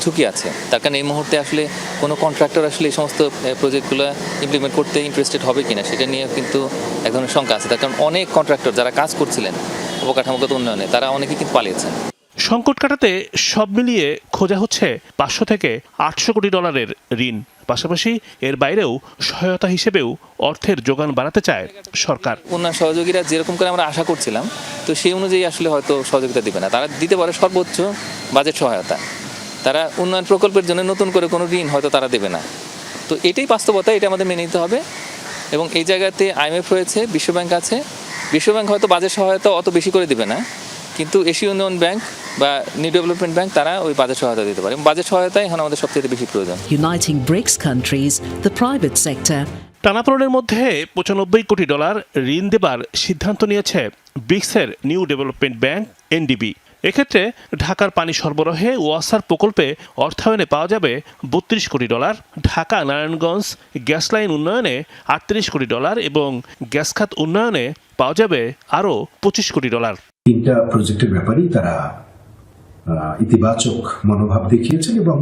ঝুঁকি আছে। তার কারণে এই মুহূর্তে আসলে কোনো কন্ট্রাক্টর আসলে এই সমস্ত প্রজেক্টগুলো ইমপ্লিমেন্ট করতে ইন্টারেস্টেড হবে কিনা সেটা নিয়ে কিন্তু এক ধরনের শঙ্কা আছে। তার কারণ অনেক কন্ট্রাক্টর যারা কাজ করছিলেন অবকাঠামোগত উন্নয়নে তারা অনেকেই কিন্তু পালিয়েছেন। সংকট কাটাতে সব মিলিয়ে খোঁজা হচ্ছে $500 থেকে $800 কোটি ঋণ। পাশাপাশি এর বাইরেও সহায়তা হিসেবেও অর্থের যোগান বাড়াতে চায় সরকার। উন্নয়ন সহযোগীরা যেরকম করে আমরা আশা করছিলাম তো সেই অনুযায়ী আসলে হয়তো সহযোগিতা দিবে না। তারা দিতে পারে সর্বোচ্চ বাজেট সহায়তা। তারা উন্নয়ন প্রকল্পের জন্য নতুন করে কোনো ঋণ হয়তো তারা দেবে না। তো এটাই বাস্তবতা, এটা আমাদের মেনে নিতে হবে। এবং এই জায়গাতে IMF রয়েছে, বিশ্বব্যাংক আছে। বিশ্বব্যাংক হয়তো বাজেট সহায়তা অত বেশি করে দিবে না, কিন্তু এশীয় উন্নয়ন ব্যাংক বা নিউ ডেভেলপমেন্ট ব্যাংক তারা ওই বাজেট সহায়তা দিতে পারে। বাজেট সহায়তাই এখন আমাদের সবচেয়ে বেশি প্রয়োজন। Uniting BRICS countries, the private sector. টানাপোড়েনের মধ্যে $95 কোটি ঋণ দেবার সিদ্ধান্ত নিয়েছে ব্রিক্সের নিউ ডেভেলপমেন্ট ব্যাংক NDB। এক্ষেত্রে ঢাকার পানি সরবরাহে ওয়াসার প্রকল্পে অর্থায়নে পাওয়া যাবে $32 কোটি, ঢাকা নারায়ণগঞ্জ গ্যাস লাইন উন্নয়নে $38 কোটি এবং গ্যাস খাত উন্নয়নে পাওয়া যাবে আরও $25 কোটি। তিনটা প্রজেক্টের ব্যাপারেই তারা ইতিবাচক মনোভাব দেখিয়েছেন এবং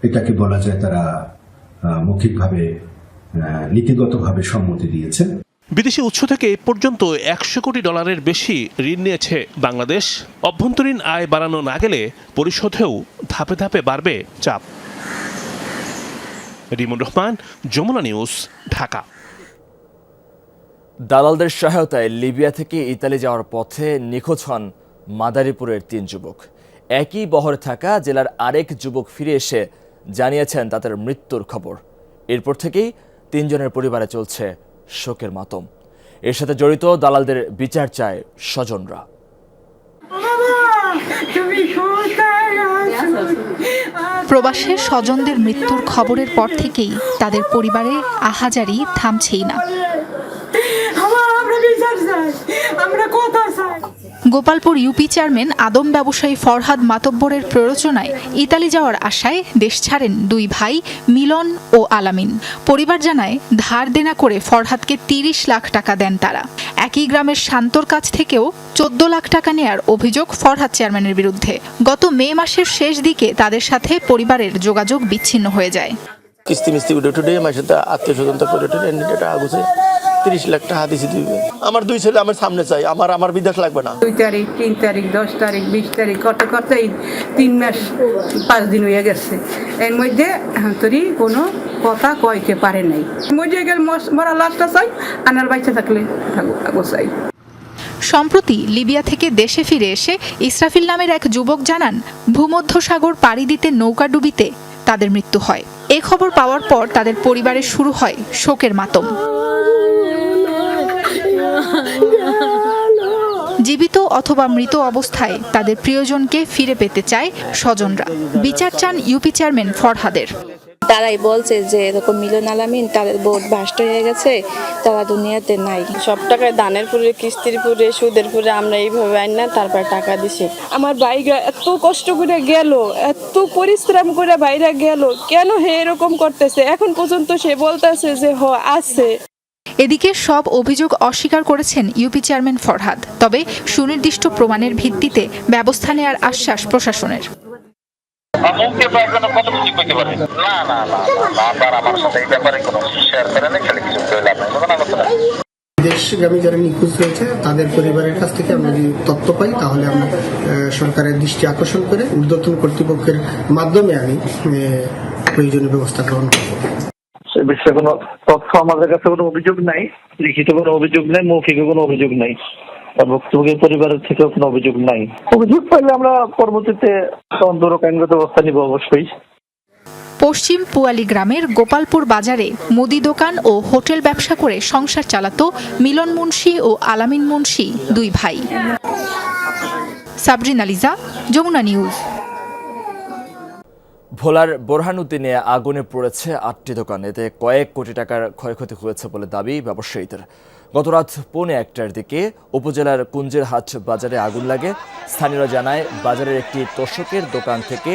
এটাকে বলা যায় তারা মৌখিকভাবে নীতিগতভাবে সম্মতি দিয়েছেন। বিদেশি উৎস থেকে এ পর্যন্ত $100 কোটি বেশি ঋণ নিয়েছে বাংলাদেশ। অভ্যন্তরীণ আয় বাড়ানো না গেলে পরিশোধেও ধাপে ধাপে বাড়বে চাপ। রিমন রহমান, যমুনা নিউজ, ঢাকা। দালালদের সহায়তায় লিবিয়া থেকে ইতালি যাওয়ার পথে নিখোঁজ হন মাদারীপুরের 3 যুবক। একই বহরে থাকা জেলার আরেক যুবক ফিরে এসে জানিয়েছেন তাদের মৃত্যুর খবর। এরপর থেকেই 3 জনের পরিবারে চলছে শোকের মাতম। এর সাথে জড়িত দালালদের বিচার চায় স্বজনরা। প্রবাসে স্বজনদের মৃত্যুর খবরের পর থেকেই তাদের পরিবারে আহাজারি থামছেই না। গোপালপুর ইউপি চেয়ারম্যান আদম ব্যবসায়ী ফরহাদ মাতব্বরের প্ররোচনায় ইতালি যাওয়ার আশায় দেশ ছাড়েন 2 ভাই মিলন ও আলামিন। পরিবার জানায় ধার দেনা করে ফরহাদকে 30 লাখ টাকা দেন তারা। একই গ্রামের শান্তর কাছ থেকেও 14 লাখ টাকা নেয়ার অভিযোগ ফরহাদ চেয়ারম্যানের বিরুদ্ধে। গত মে মাসের শেষ দিকে তাদের সাথে পরিবারের যোগাযোগ বিচ্ছিন্ন হয়ে যায়। কিস্তি মিস্তি উঠে আমার সাথে আত্মীয় স্বজন করে আগুছে 30 লাখ টাকা দিছি দিবে। আমার 2 ছেলে আমার সামনে চাই, আমার বিদেশ লাগবে না। 2 তারিখ 3 তারিখ 10 তারিখ 20 তারিখ করতে 3 মাস 5 দিন হয়ে গেছে। এর মধ্যে তোরই কোনো কথা কইতে পারে নাই। মধ্যে গেল মরা লাশটা চাই, আনার বাচ্চা থাকলে থাকবো চাই। সম্প্রতি লিবিয়া থেকে দেশে ফিরে এসে ইসরাফিল নামের এক যুবক জানান ভূমধ্যসাগর পাড়ি দিতে নৌকাডুবিতে তাদের মৃত্যু হয়। এই খবর পাওয়ার পর তাদের পরিবারে শুরু হয় শোকের মাতম। জীবিত অথবা মৃত অবস্থায় তাদের প্রিয়জনকে ফিরে পেতে চায় স্বজনরা। বিচার চান ইউপি চেয়ারম্যান ফরহাদের। তারাই বলছে যে এরকম মিলন আলামিন তাদের বোট ভাষ্ট হয়ে গেছে, তারা দুনিয়াতে নাই। সব টাকায় দানের পুরে, কিস্তির পুরে, সুদের পুরে আমরা এইভাবে আইন না তারপর টাকা দিছি। আমার ভাইরা এত কষ্ট করে গেল, এত পরিশ্রম করে ভাইরা গেল, কেন হে এরকম করতেছে? এখন পর্যন্ত সে বলতেছে যে আছে। এদিকে সব অভিযোগ অস্বীকার করেছেন ইউপি চেয়ারম্যান ফরহাদ, তবে সুনির্দিষ্ট প্রমাণের ভিত্তিতে ব্যবস্থা নেওয়ার আশ্বাস প্রশাসনের। বিদেশগামী যারা নিখোঁজ রয়েছে তাদের পরিবারের কাছ থেকে আমরা যদি তথ্য পাই তাহলে আমরা সরকারের দৃষ্টি আকর্ষণ করে ঊর্ধ্বতন কর্তৃপক্ষের মাধ্যমে আমি প্রয়োজনীয় ব্যবস্থা গ্রহণ করব। সে বিষয়ে কোনো তথ্য আমাদের কাছে কোনো অভিযোগ নাই, লিখিত কোনো অভিযোগ নাই, মৌখিক কোনো অভিযোগ নাই, ভুক্তভোগীর পরিবারের থেকেও কোনো অভিযোগ নাই। অভিযোগ পাইলে আমরা পরবর্তীতে তদন্ত আইনগত ব্যবস্থা নিব অবশ্যই। পশ্চিম পুয়ালি গ্রামের গোপালপুর বাজারে মুদি দোকান ও হোটেল ব্যবসা করে সংসার চালাতো মিলন মুন্সি ও আলামিন মুন্সি 2 ভাই। সাবরিনা লিজা, যমুনা নিউজ। ভোলার বোরহানুদ্দিনে আগুনে পড়েছে 8টি দোকান। এতে কয়েক কোটি টাকার ক্ষয়ক্ষতি হয়েছে বলে দাবি ব্যবসায়ীদের। গতরাত 1:15টার দিকে উপজেলার কুঞ্জেরহাট বাজারে আগুন লাগে। স্থানীয়রা জানায় বাজারের একটি তোষকের দোকান থেকে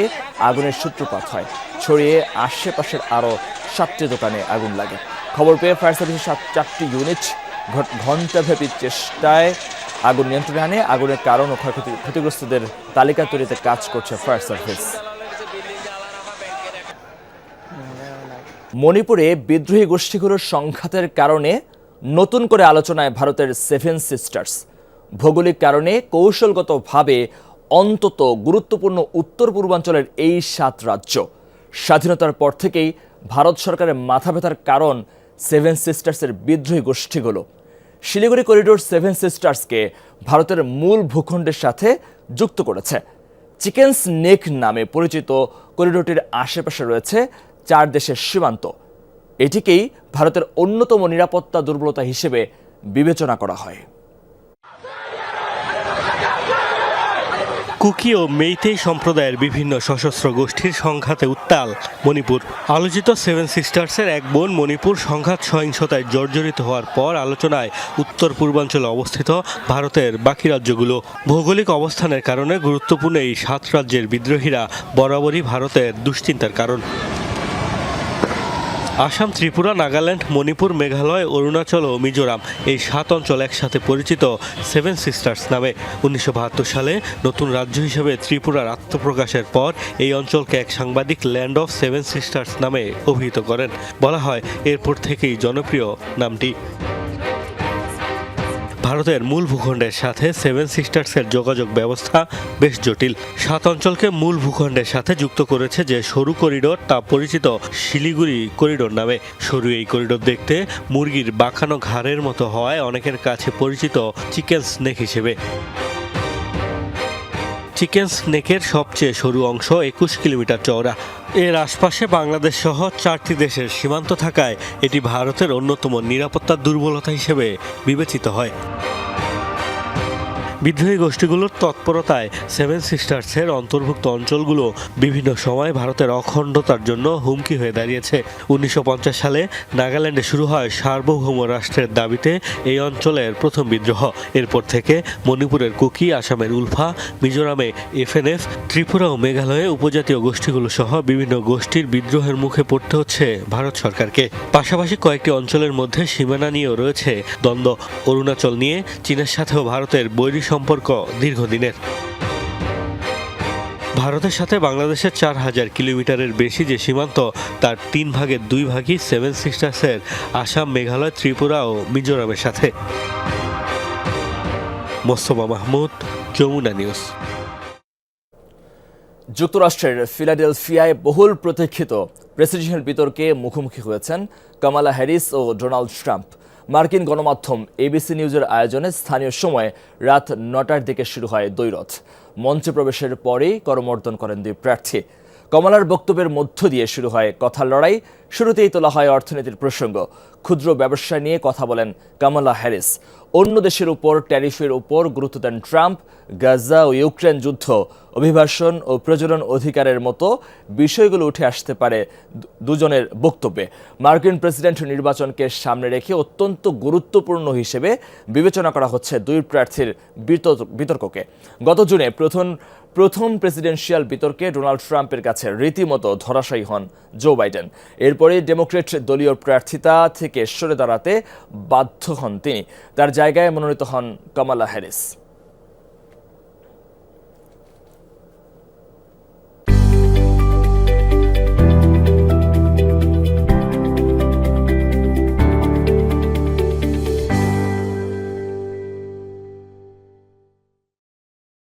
আগুনের সূত্রপাত হয়। ছড়িয়ে আশেপাশের আরও 7টি দোকানে আগুন লাগে। খবর পেয়ে ফায়ার সার্ভিসের 4টি ইউনিট ঘণ্টাব্যাপী চেষ্টায় আগুন নিয়ন্ত্রণে আনে। আগুনের কারণ ও ক্ষতিগ্রস্তদের তালিকা তৈরিতে কাজ করছে ফায়ার সার্ভিস। মণিপুরে বিদ্রোহী গোষ্ঠীগুলোর সংঘাতের কারণে নতুন করে আলোচনায় ভারতের 7 সিস্টার্স। ভৌগোলিক কারণে কৌশলগতভাবে অন্তত গুরুত্বপূর্ণ উত্তর পূর্বাঞ্চলের এই 7 রাজ্য। স্বাধীনতার পর থেকেই ভারত সরকারের মাথা ব্যথার কারণ 7 সিস্টার্সের বিদ্রোহী গোষ্ঠীগুলো। শিলিগুড়ি করিডোর 7 সিস্টার্সকে ভারতের মূল ভূখণ্ডের সাথে যুক্ত করেছে। চিকেন্স নেক নামে পরিচিত করিডোরটির আশেপাশে রয়েছে 4 দেশের সীমান্ত। এটিকেই ভারতের অন্যতম নিরাপত্তা দুর্বলতা হিসেবে বিবেচনা করা হয়। কুকি ও মেইতেই সম্প্রদায়ের বিভিন্ন সশস্ত্র গোষ্ঠীর সংঘাতে উত্তাল মণিপুর। আলোচিত সেভেন সিস্টার্সের এক বোন মণিপুর সংঘাত সহিংসতায় জর্জরিত হওয়ার পর আলোচনায় উত্তর পূর্বাঞ্চলে অবস্থিত ভারতের বাকি রাজ্যগুলো। ভৌগোলিক অবস্থানের কারণে গুরুত্বপূর্ণ এই 7 রাজ্যের বিদ্রোহীরা বরাবরই ভারতের দুশ্চিন্তার কারণ। আসাম, ত্রিপুরা, নাগাল্যান্ড, মণিপুর, মেঘালয়, অরুণাচল ও মিজোরাম এই 7 অঞ্চল একসাথে পরিচিত সেভেন সিস্টার্স নামে। 1972 সালে নতুন রাজ্য হিসেবে ত্রিপুরার আত্মপ্রকাশের পর এই অঞ্চলকে এক সাংবাদিক ল্যান্ড অফ সেভেন সিস্টার্স নামে অভিহিত করেন। বলা হয় এরপর থেকেই জনপ্রিয় নামটি। ভারতের মূল ভূখণ্ডের সাথে সেভেন সিস্টার্সের যোগাযোগ ব্যবস্থা বেশ জটিল। 7 অঞ্চলকে মূল ভূখণ্ডের সাথে যুক্ত করেছে যে সরু করিডোর, তা পরিচিত শিলিগুড়ি করিডোর নামে। সরু এই করিডোর দেখতে মুরগির বাঁকানো ঘাড়ের মতো হওয়ায় অনেকের কাছে পরিচিত চিকেন স্নেক হিসেবে। চিকেন স্নেকের সবচেয়ে সরু অংশ 21 কিলোমিটার চওড়া। এর আশপাশে বাংলাদেশ সহ 4টি দেশের সীমান্ত থাকায় এটি ভারতের অন্যতম নিরাপত্তার দুর্বলতা হিসেবে বিবেচিত হয়। বিদ্রোহী গোষ্ঠীগুলোর তৎপরতায় সেভেন সিস্টার্সের অন্তর্ভুক্ত অঞ্চলগুলো বিভিন্ন সময় ভারতের অখণ্ডতার জন্য হুমকি হয়ে দাঁড়িয়েছে। 1950 সালে নাগাল্যান্ডে শুরু হয় সার্বভৌম রাষ্ট্রের দাবিতে এই অঞ্চলের প্রথম বিদ্রোহ। এরপর থেকে মণিপুরের কুকি, আসামের উলফা, মিজোরামে এফএনএফ, ত্রিপুরা ও মেঘালয়ে উপজাতীয় গোষ্ঠীগুলো সহ বিভিন্ন গোষ্ঠীর বিদ্রোহের মুখে পড়তে হচ্ছে ভারত সরকারকে। পাশাপাশি কয়েকটি অঞ্চলের মধ্যে সীমানা নিয়েও রয়েছে দ্বন্দ্ব। অরুণাচল নিয়ে চীনের সাথেও ভারতের বৈরী সম্পর্ক দীর্ঘদিনের। ভারতের সাথে বাংলাদেশের 4000 কিলোমিটারের বেশি যে সীমান্ত, তার 3 ভাগের 2 ভাগই সেভেন সিস্টার্সের আসাম, মেঘালয়, ত্রিপুরা ও মিজোরামের সাথে। মোস্তফা মাহমুদ, যমুনা নিউজ। যুক্তরাষ্ট্রের ফিলাডেলফিয়ায় বহুল প্রতীক্ষিত প্রেসিডেন্সিয়াল বিতর্কে মুখোমুখি হয়েছেন কামালা হ্যারিস ও ডোনাল্ড ট্রাম্প। মার্কিন গণমাধ্যম এবিসি নিউজের আয়োজনে স্থানীয় সময় রাত 9টার দিকে শুরু হয় দ্বৈরথ। মঞ্চে প্রবেশের পরেই করমর্দন করেন দুই প্রার্থী। কমলার বক্তব্যের মধ্য দিয়ে শুরু হয় কথার লড়াই। শুরুতেই তোলা হয় অর্থনীতির প্রসঙ্গ। ক্ষুদ্র ব্যবসা নিয়ে কথা বলেন কামালা হ্যারিস। অন্য দেশের উপর ট্যারিফের উপর গুরুত্ব দেন ট্রাম্প। গাজা ও ইউক্রেন যুদ্ধ, অভিবাসন ও প্রজনন অধিকারের মতো বিষয়গুলো উঠে আসতে পারে দুজনের বক্তব্যে। মার্কিন প্রেসিডেন্ট নির্বাচনকে সামনে রেখে অত্যন্ত গুরুত্বপূর্ণ হিসেবে বিবেচনা করা হচ্ছে দুই প্রার্থীর বিতর্ককে। গত জুনে প্রথম প্রেসিডেন্সিয়াল বিতর্কে ডোনাল্ড ট্রাম্পের কাছে রীতিমতো ধরাশায়ী হন জো বাইডেন। এরপরে ডেমোক্রেট দলীয় প্রার্থিতা থেকে সরে দাঁড়াতে বাধ্য হন তিনি। তার জায়গায় মনোনীত হন কামালা হ্যারিস।